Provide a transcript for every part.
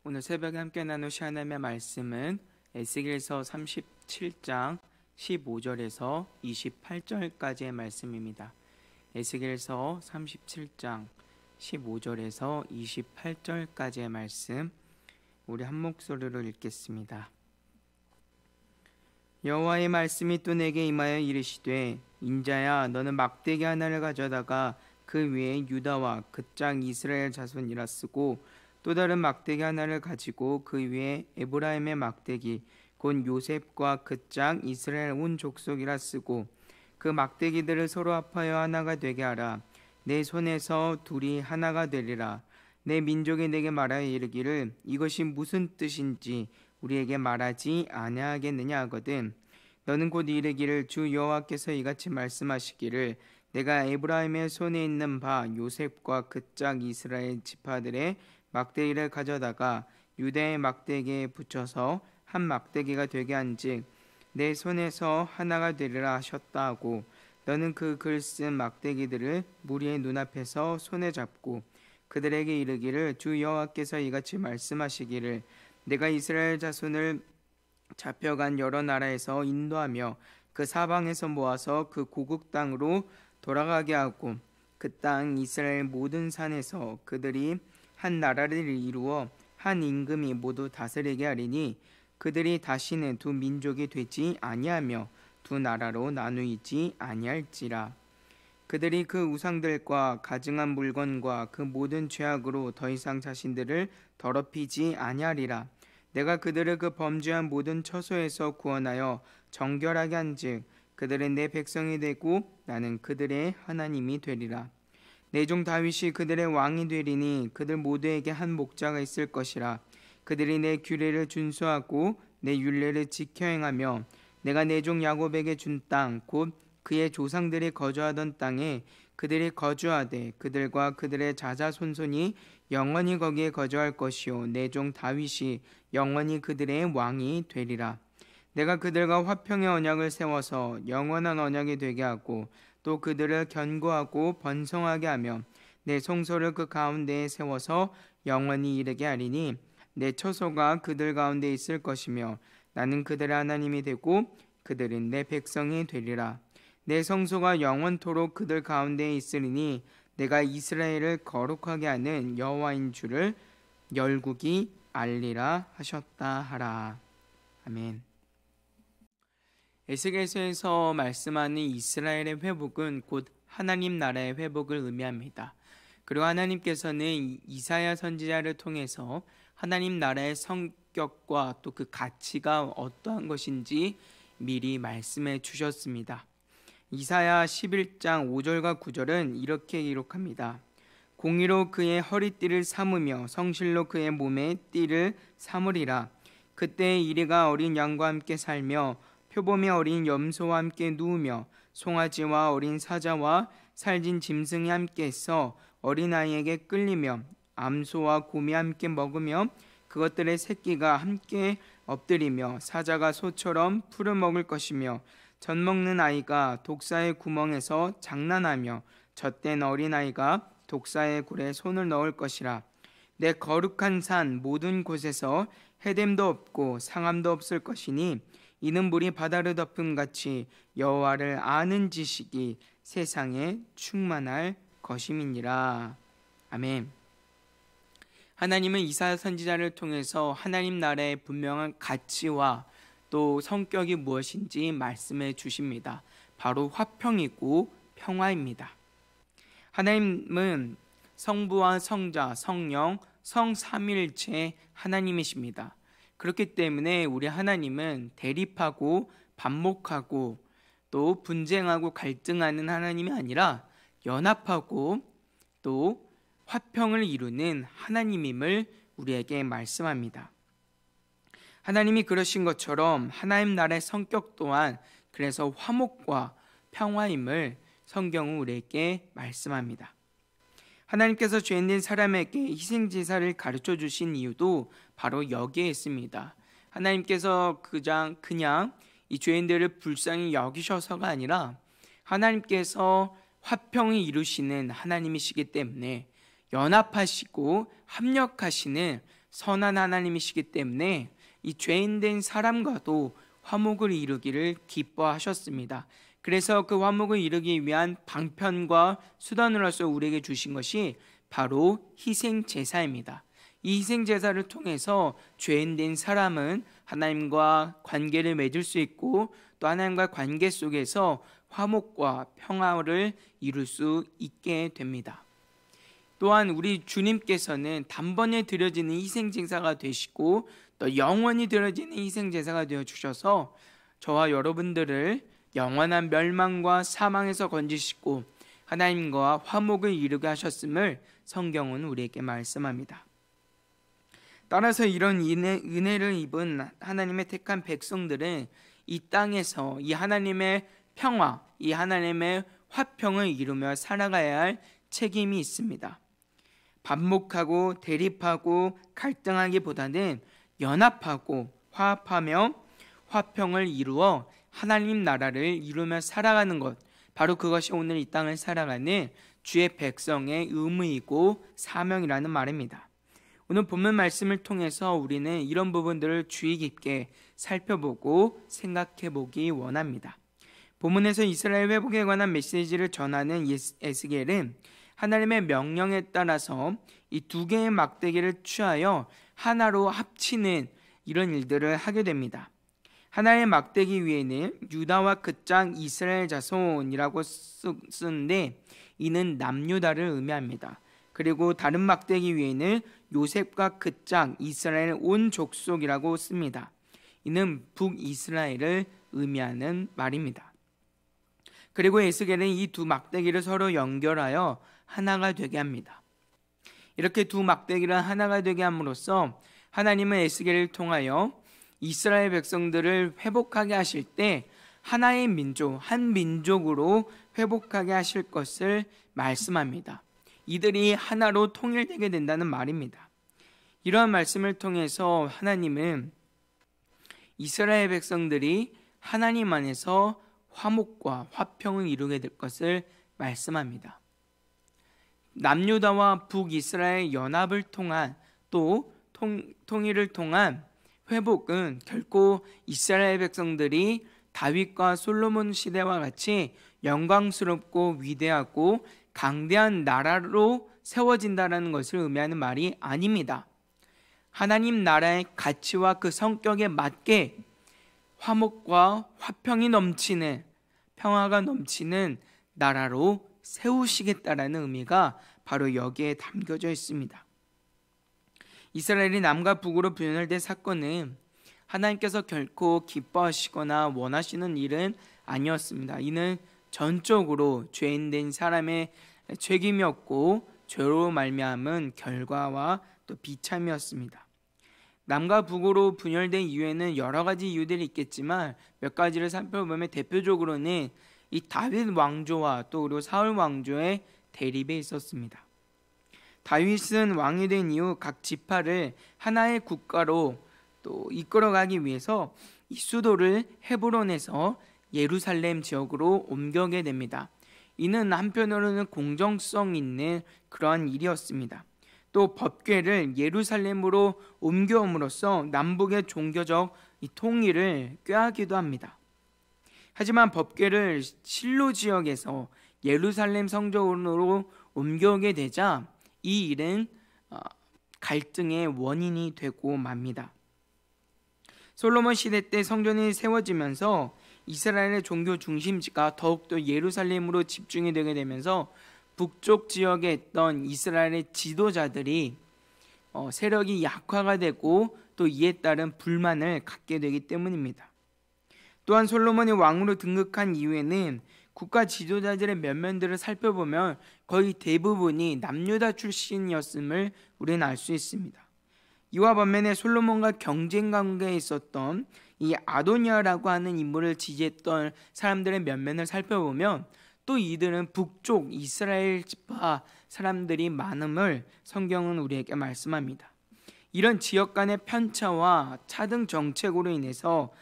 오늘 새벽에 함께 나누실 하나님의 말씀은 에스겔서 37장 15절에서 28절까지의 말씀입니다. 에스겔서 37장 15절에서 28절까지의 말씀, 우리 한 목소리로 읽겠습니다. 여호와의 말씀이 또 내게 임하여 이르시되, 인자야, 너는 막대기 하나를 가져다가 그 위에 유다와 그 짝 이스라엘 자손이라 쓰고, 또 다른 막대기 하나를 가지고 그 위에 에브라임의 막대기 곧 요셉과 그 짝 이스라엘 온 족속이라 쓰고, 그 막대기들을 서로 합하여 하나가 되게 하라. 내 손에서 둘이 하나가 되리라. 내 민족이 내게 말하여 이르기를, 이것이 무슨 뜻인지 우리에게 말하지 아니하겠느냐 하거든. 너는 곧 이르기를, 주 여호와께서 이같이 말씀하시기를, 내가 에브라임의 손에 있는 바 요셉과 그 짝 이스라엘 지파들의 막대기를 가져다가 유다의 막대기에 붙여서 한 막대기가 되게 한즉 내 손에서 하나가 되리라 하셨다 하고, 너는 그 글 쓴 막대기들을 무리의 눈앞에서 손에 잡고 그들에게 이르기를, 주 여호와께서 이같이 말씀하시기를, 내가 이스라엘 자손을 잡혀간 여러 나라에서 인도하며 그 사방에서 모아서 그 고국 땅으로 돌아가게 하고, 그 땅 이스라엘 모든 산에서 그들이 한 나라를 이루어 한 임금이 모두 다스리게 하리니, 그들이 다시는 두 민족이 되지 아니하며 두 나라로 나누이지 아니할지라. 그들이 그 우상들과 가증한 물건과 그 모든 죄악으로 더 이상 자신들을 더럽히지 아니하리라. 내가 그들을 그 범죄한 모든 처소에서 구원하여 정결하게 한즉 그들은 내 백성이 되고 나는 그들의 하나님이 되리라. 내 종 다윗이 그들의 왕이 되리니 그들 모두에게 한 목자가 있을 것이라. 그들이 내 규례를 준수하고 내 율례를 지켜 행하며 내가 내 종 야곱에게 준 땅 곧 그의 조상들이 거주하던 땅에 그들이 거주하되 그들과 그들의 자자손손이 영원히 거기에 거주할 것이요 내 종 다윗이 영원히 그들의 왕이 되리라. 내가 그들과 화평의 언약을 세워서 영원한 언약이 되게 하고 또 그들을 견고하고 번성하게 하며 내 성소를 그 가운데에 세워서 영원히 이르게 하리니, 내 처소가 그들 가운데 있을 것이며 나는 그들의 하나님이 되고 그들은 내 백성이 되리라. 내 성소가 영원토록 그들 가운데에 있으리니 내가 이스라엘을 거룩하게 하는 여호와인 줄을 열국이 알리라 하셨다 하라. 아멘. 에스겔서에서 말씀하는 이스라엘의 회복은 곧 하나님 나라의 회복을 의미합니다. 그리고 하나님께서는 이사야 선지자를 통해서 하나님 나라의 성격과 또 그 가치가 어떠한 것인지 미리 말씀해 주셨습니다. 이사야 11장 5절과 9절은 이렇게 기록합니다. 공의로 그의 허리띠를 삼으며 성실로 그의 몸에 띠를 삼으리라. 그때 이리가 어린 양과 함께 살며 표범이 어린 염소와 함께 누우며 송아지와 어린 사자와 살진 짐승이 함께 서 어린아이에게 끌리며 암소와 곰이 함께 먹으며 그것들의 새끼가 함께 엎드리며 사자가 소처럼 풀을 먹을 것이며 젖먹는 아이가 독사의 구멍에서 장난하며 젖된 어린아이가 독사의 굴에 손을 넣을 것이라. 내 거룩한 산 모든 곳에서 해됨도 없고 상함도 없을 것이니 이는 물이 바다를 덮음같이 여호와를 아는 지식이 세상에 충만할 것임이니라. 아멘. 하나님은 이사야 선지자를 통해서 하나님 나라의 분명한 가치와 또 성격이 무엇인지 말씀해 주십니다. 바로 화평이고 평화입니다. 하나님은 성부와 성자, 성령, 성삼위일체 하나님이십니다. 그렇기 때문에 우리 하나님은 대립하고 반목하고 또 분쟁하고 갈등하는 하나님이 아니라 연합하고 또 화평을 이루는 하나님임을 우리에게 말씀합니다. 하나님이 그러신 것처럼 하나님 나라의 성격 또한 그래서 화목과 평화임을 성경은 우리에게 말씀합니다. 하나님께서 죄인된 사람에게 희생제사를 가르쳐 주신 이유도 바로 여기에 있습니다. 하나님께서 그냥 이 죄인들을 불쌍히 여기셔서가 아니라 하나님께서 화평을 이루시는 하나님이시기 때문에 연합하시고 합력하시는 선한 하나님이시기 때문에 이 죄인된 사람과도 화목을 이루기를 기뻐하셨습니다. 그래서 그 화목을 이루기 위한 방편과 수단으로서 우리에게 주신 것이 바로 희생제사입니다. 이 희생제사를 통해서 죄인된 사람은 하나님과 관계를 맺을 수 있고 또 하나님과 관계 속에서 화목과 평화를 이룰 수 있게 됩니다. 또한 우리 주님께서는 단번에 드려지는 희생제사가 되시고 또 영원히 드려지는 희생제사가 되어 주셔서 저와 여러분들을 영원한 멸망과 사망에서 건지시고 하나님과 화목을 이루게 하셨음을 성경은 우리에게 말씀합니다. 따라서 이런 은혜를 입은 하나님의 택한 백성들은 이 땅에서 이 하나님의 평화, 이 하나님의 화평을 이루며 살아가야 할 책임이 있습니다. 반목하고 대립하고 갈등하기보다는 연합하고 화합하며 화평을 이루어 하나님 나라를 이루며 살아가는 것, 바로 그것이 오늘 이 땅을 살아가는 주의 백성의 의무이고 사명이라는 말입니다. 오늘 본문 말씀을 통해서 우리는 이런 부분들을 주의 깊게 살펴보고 생각해 보기 원합니다. 본문에서 이스라엘 회복에 관한 메시지를 전하는 에스겔은 하나님의 명령에 따라서 이 두 개의 막대기를 취하여 하나로 합치는 이런 일들을 하게 됩니다. 하나의 막대기 위에는 유다와 그 짱 이스라엘 자손이라고 쓰는데 이는 남유다를 의미합니다. 그리고 다른 막대기 위에는 요셉과 그 짱 이스라엘 온 족속이라고 씁니다. 이는 북이스라엘을 의미하는 말입니다. 그리고 에스겔은 이 두 막대기를 서로 연결하여 하나가 되게 합니다. 이렇게 두 막대기를 하나가 되게 함으로써 하나님은 에스겔을 통하여 이스라엘 백성들을 회복하게 하실 때 하나의 민족, 한 민족으로 회복하게 하실 것을 말씀합니다. 이들이 하나로 통일되게 된다는 말입니다. 이러한 말씀을 통해서 하나님은 이스라엘 백성들이 하나님 안에서 화목과 화평을 이루게 될 것을 말씀합니다. 남유다와 북이스라엘 연합을 통한 또 통일을 통한 회복은 결코 이스라엘 백성들이 다윗과 솔로몬 시대와 같이 영광스럽고 위대하고 강대한 나라로 세워진다는 것을 의미하는 말이 아닙니다. 하나님 나라의 가치와 그 성격에 맞게 화목과 화평이 넘치는, 평화가 넘치는 나라로 세우시겠다라는 의미가 바로 여기에 담겨져 있습니다. 이스라엘이 남과 북으로 분열된 사건은 하나님께서 결코 기뻐하시거나 원하시는 일은 아니었습니다. 이는 전적으로 죄인된 사람의 책임이었고 죄로 말미암은 결과와 또 비참이었습니다. 남과 북으로 분열된 이유에는 여러 가지 이유들이 있겠지만 몇 가지를 살펴보면 대표적으로는 이 다윗 왕조와 또 그리고 사울 왕조의 대립에 있었습니다. 다윗은 왕이 된 이후 각 지파를 하나의 국가로 또 이끌어가기 위해서 이 수도를 헤브론에서 예루살렘 지역으로 옮겨게 됩니다. 이는 한편으로는 공정성 있는 그러한 일이었습니다. 또 법궤를 예루살렘으로 옮겨옴으로써 남북의 종교적 통일을 꾀하기도 합니다. 하지만 법궤를 실로 지역에서 예루살렘 성전으로 옮겨오게 되자 이 일은 갈등의 원인이 되고 맙니다. 솔로몬 시대 때 성전이 세워지면서 이스라엘의 종교 중심지가 더욱더 예루살렘으로 집중이 되게 되면서 북쪽 지역에 있던 이스라엘의 지도자들이 세력이 약화가 되고 또 이에 따른 불만을 갖게 되기 때문입니다. 또한 솔로몬이 왕으로 등극한 이후에는 국가 지도자들의 면면들을 살펴보면 거의 대부분이 남유다 출신이었음을 우리는 알 수 있습니다. 이와 반면에 솔로몬과 경쟁 관계에 있었던 이 아도니아라고 하는 인물을 지지했던 사람들의 면면을 살펴보면 또 이들은 북쪽 이스라엘 지파 사람들이 많음을 성경은 우리에게 말씀합니다. 이런 지역 간의 편차와 차등 정책으로 인해서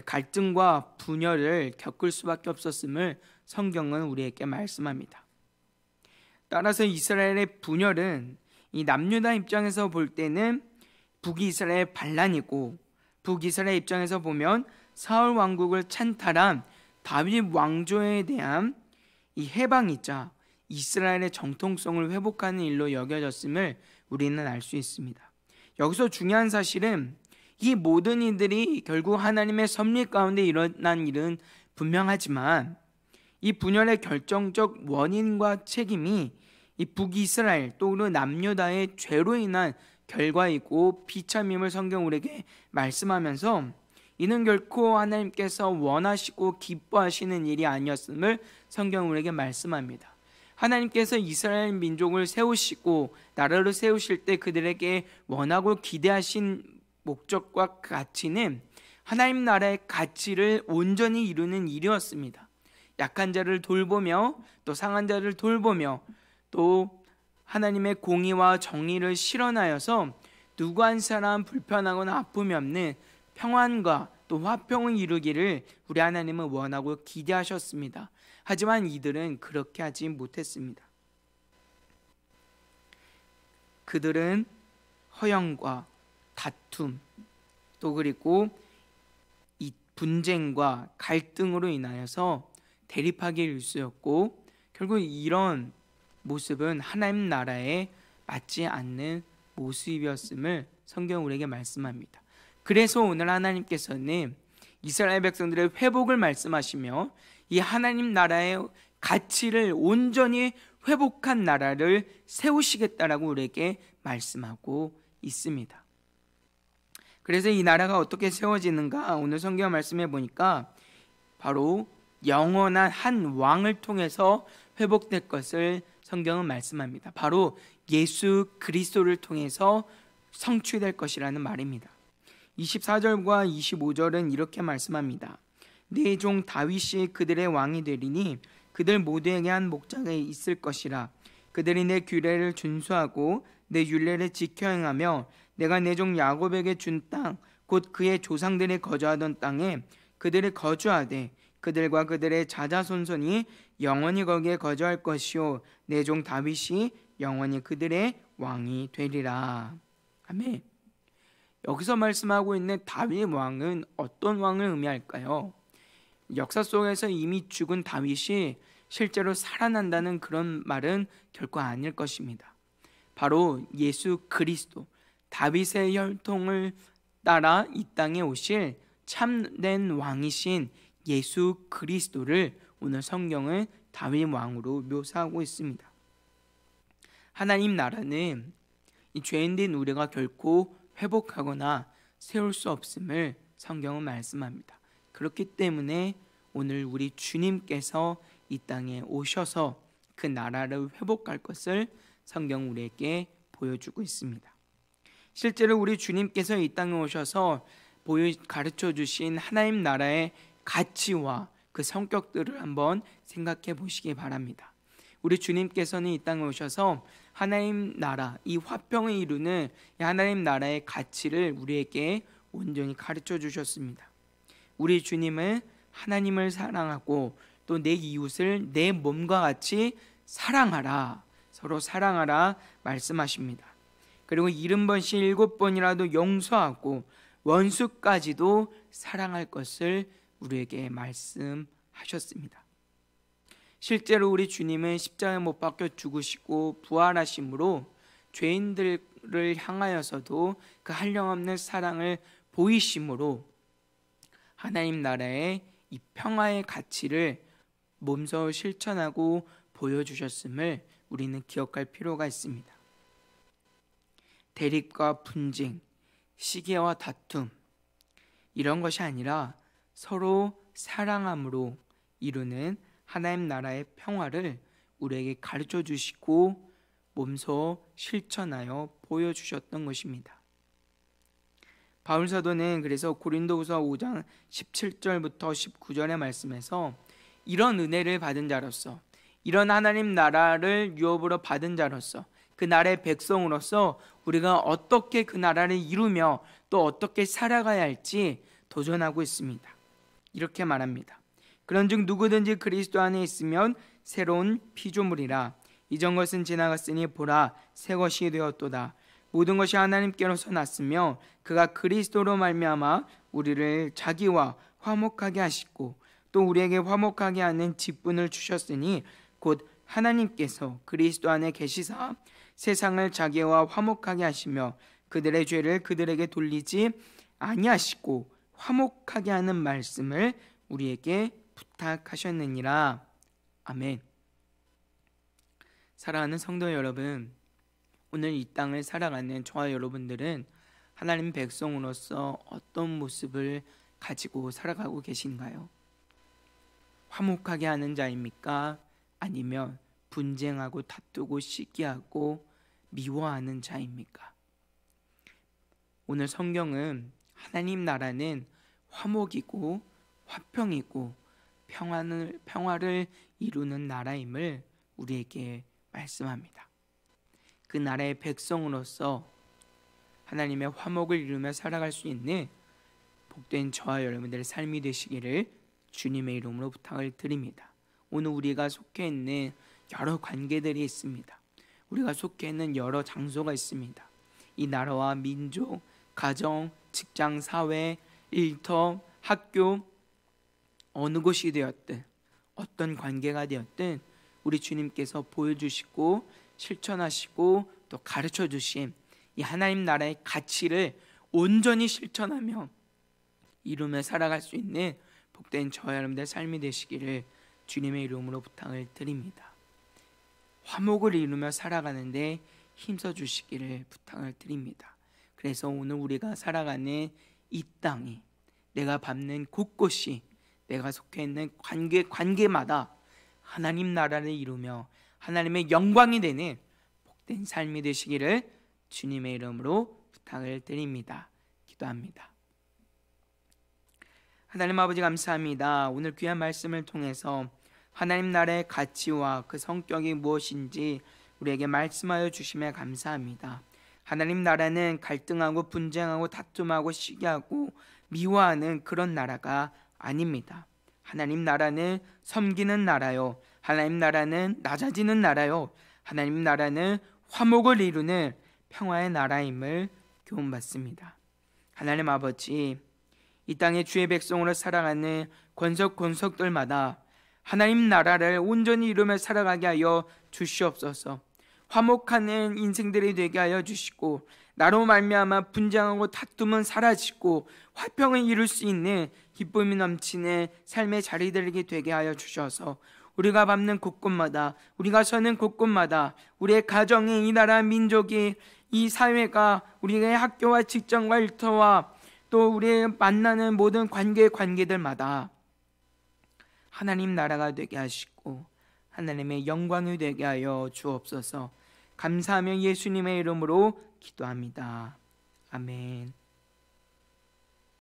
갈등과 분열을 겪을 수밖에 없었음을 성경은 우리에게 말씀합니다. 따라서 이스라엘의 분열은 이 남유다 입장에서 볼 때는 북이스라엘 반란이고, 북이스라엘 입장에서 보면 사울 왕국을 찬탈한 다윗 왕조에 대한 이 해방이자 이스라엘의 정통성을 회복하는 일로 여겨졌음을 우리는 알 수 있습니다. 여기서 중요한 사실은 이 모든 이들이 결국 하나님의 섭리 가운데 일어난 일은 분명하지만 이 분열의 결정적 원인과 책임이 이 북이스라엘 또는 남유다의 죄로 인한 결과이고 비참임을 성경 우리에게 말씀하면서 이는 결코 하나님께서 원하시고 기뻐하시는 일이 아니었음을 성경 우리에게 말씀합니다. 하나님께서 이스라엘 민족을 세우시고 나라를 세우실 때 그들에게 원하고 기대하신 목적과 가치는 하나님 나라의 가치를 온전히 이루는 일이었습니다. 약한 자를 돌보며 또 상한 자를 돌보며 또 하나님의 공의와 정의를 실현하여서 누구 한 사람 불편하거나 아픔이 없는 평안과 또 화평을 이루기를 우리 하나님은 원하고 기대하셨습니다. 하지만 이들은 그렇게 하지 못했습니다. 그들은 허영과 다툼 또 그리고 이 분쟁과 갈등으로 인하여서 대립하게 일쑤였고, 결국 이런 모습은 하나님 나라에 맞지 않는 모습이었음을 성경 우리에게 말씀합니다. 그래서 오늘 하나님께서는 이스라엘 백성들의 회복을 말씀하시며 이 하나님 나라의 가치를 온전히 회복한 나라를 세우시겠다라고 우리에게 말씀하고 있습니다. 그래서 이 나라가 어떻게 세워지는가, 오늘 성경 말씀해 보니까 바로 영원한 한 왕을 통해서 회복될 것을 성경은 말씀합니다. 바로 예수 그리스도를 통해서 성취될 것이라는 말입니다. 24절과 25절은 이렇게 말씀합니다. 내 종 다윗이 그들의 왕이 되리니 그들 모두에게 한 목자가 있을 것이라. 그들이 내 규례를 준수하고 내 율례를 지켜 행하며 내가 내 종 야곱에게 준 땅 곧 그의 조상들이 거주하던 땅에 그들이 거주하되 그들과 그들의 자자손손이 영원히 거기에 거주할 것이요 내 종 다윗이 영원히 그들의 왕이 되리라. 아멘. 여기서 말씀하고 있는 다윗 왕은 어떤 왕을 의미할까요? 역사 속에서 이미 죽은 다윗이 실제로 살아난다는 그런 말은 결코 아닐 것입니다. 바로 예수 그리스도, 다윗의 혈통을 따라 이 땅에 오실 참된 왕이신 예수 그리스도를 오늘 성경은 다윗 왕으로 묘사하고 있습니다. 하나님 나라는 이 죄인된 우리가 결코 회복하거나 세울 수 없음을 성경은 말씀합니다. 그렇기 때문에 오늘 우리 주님께서 이 땅에 오셔서 그 나라를 회복할 것을 성경 우리에게 보여주고 있습니다. 실제로 우리 주님께서 이 땅에 오셔서 가르쳐 주신 하나님 나라의 가치와 그 성격들을 한번 생각해 보시기 바랍니다. 우리 주님께서는 이 땅에 오셔서 하나님 나라, 이 화평을 이루는 하나님 나라의 가치를 우리에게 온전히 가르쳐 주셨습니다. 우리 주님은 하나님을 사랑하고 또 내 이웃을 내 몸과 같이 사랑하라, 서로 사랑하라 말씀하십니다. 그리고 70번씩 7번이라도 용서하고 원수까지도 사랑할 것을 우리에게 말씀하셨습니다. 실제로 우리 주님은 십자가에 못 박혀 죽으시고 부활하심으로 죄인들을 향하여서도 그 한량없는 사랑을 보이심으로 하나님 나라의 이 평화의 가치를 몸소 실천하고 보여주셨음을 우리는 기억할 필요가 있습니다. 대립과 분쟁, 시기와 다툼 이런 것이 아니라 서로 사랑함으로 이루는 하나님 나라의 평화를 우리에게 가르쳐 주시고 몸소 실천하여 보여주셨던 것입니다. 바울 사도는 그래서 고린도후서 5장 17절부터 19절의 말씀에서 이런 은혜를 받은 자로서, 이런 하나님 나라를 유업으로 받은 자로서, 그 나라의 백성으로서 우리가 어떻게 그 나라를 이루며 또 어떻게 살아가야 할지 도전하고 있습니다. 이렇게 말합니다. 그런즉 누구든지 그리스도 안에 있으면 새로운 피조물이라. 이전 것은 지나갔으니 보라 새 것이 되었도다. 모든 것이 하나님께로서 났으며 그가 그리스도로 말미암아 우리를 자기와 화목하게 하시고 또 우리에게 화목하게 하는 직분을 주셨으니 곧 하나님께서 그리스도 안에 계시사 세상을 자기와 화목하게 하시며 그들의 죄를 그들에게 돌리지 아니하시고 화목하게 하는 말씀을 우리에게 부탁하셨느니라. 아멘. 사랑하는 성도 여러분, 오늘 이 땅을 살아가는 저와 여러분들은 하나님 백성으로서 어떤 모습을 가지고 살아가고 계신가요? 화목하게 하는 자입니까? 아니면 분쟁하고 다투고 시기하고 미워하는 자입니까? 오늘 성경은 하나님 나라는 화목이고 화평이고 평화를 이루는 나라임을 우리에게 말씀합니다. 그 나라의 백성으로서 하나님의 화목을 이루며 살아갈 수 있는 복된 저와 여러분들의 삶이 되시기를 주님의 이름으로 부탁을 드립니다. 오늘 우리가 속해 있는 여러 관계들이 있습니다. 우리가 속해 있는 여러 장소가 있습니다. 이 나라와 민족, 가정, 직장, 사회, 일터, 학교, 어느 곳이 되었든 어떤 관계가 되었든 우리 주님께서 보여주시고 실천하시고 또 가르쳐 주신 이 하나님 나라의 가치를 온전히 실천하며 이루며 살아갈 수 있는 복된 저와 여러분들의 삶이 되시기를 주님의 이름으로 부탁을 드립니다. 화목을 이루며 살아가는데 힘써 주시기를 부탁을 드립니다. 그래서 오늘 우리가 살아가는 이 땅이, 내가 밟는 곳곳이, 내가 속해 있는 관계마다 하나님 나라를 이루며 하나님의 영광이 되는 복된 삶이 되시기를 주님의 이름으로 부탁을 드립니다. 기도합니다. 하나님 아버지 감사합니다. 오늘 귀한 말씀을 통해서 하나님 나라의 가치와 그 성격이 무엇인지 우리에게 말씀하여 주심에 감사합니다. 하나님 나라는 갈등하고 분쟁하고 다툼하고 시기하고 미워하는 그런 나라가 아닙니다. 하나님 나라는 섬기는 나라요, 하나님 나라는 낮아지는 나라요, 하나님 나라는 화목을 이루는 평화의 나라임을 교훈받습니다. 하나님 아버지, 이 땅의 주의 백성으로 살아가는 권속들마다 하나님 나라를 온전히 이루며 살아가게 하여 주시옵소서. 화목하는 인생들이 되게 하여 주시고 나로 말미암아 분쟁하고 다툼은 사라지고 화평을 이룰 수 있는 기쁨이 넘치는 삶의 자리들이 되게 하여 주셔서 우리가 밟는 곳곳마다, 우리가 서는 곳곳마다 우리의 가정이, 이 나라 민족이, 이 사회가, 우리의 학교와 직장과 일터와 또 우리 만나는 모든 관계들마다 하나님 나라가 되게 하시고 하나님의 영광이 되게 하여 주옵소서. 감사하며 예수님의 이름으로 기도합니다. 아멘.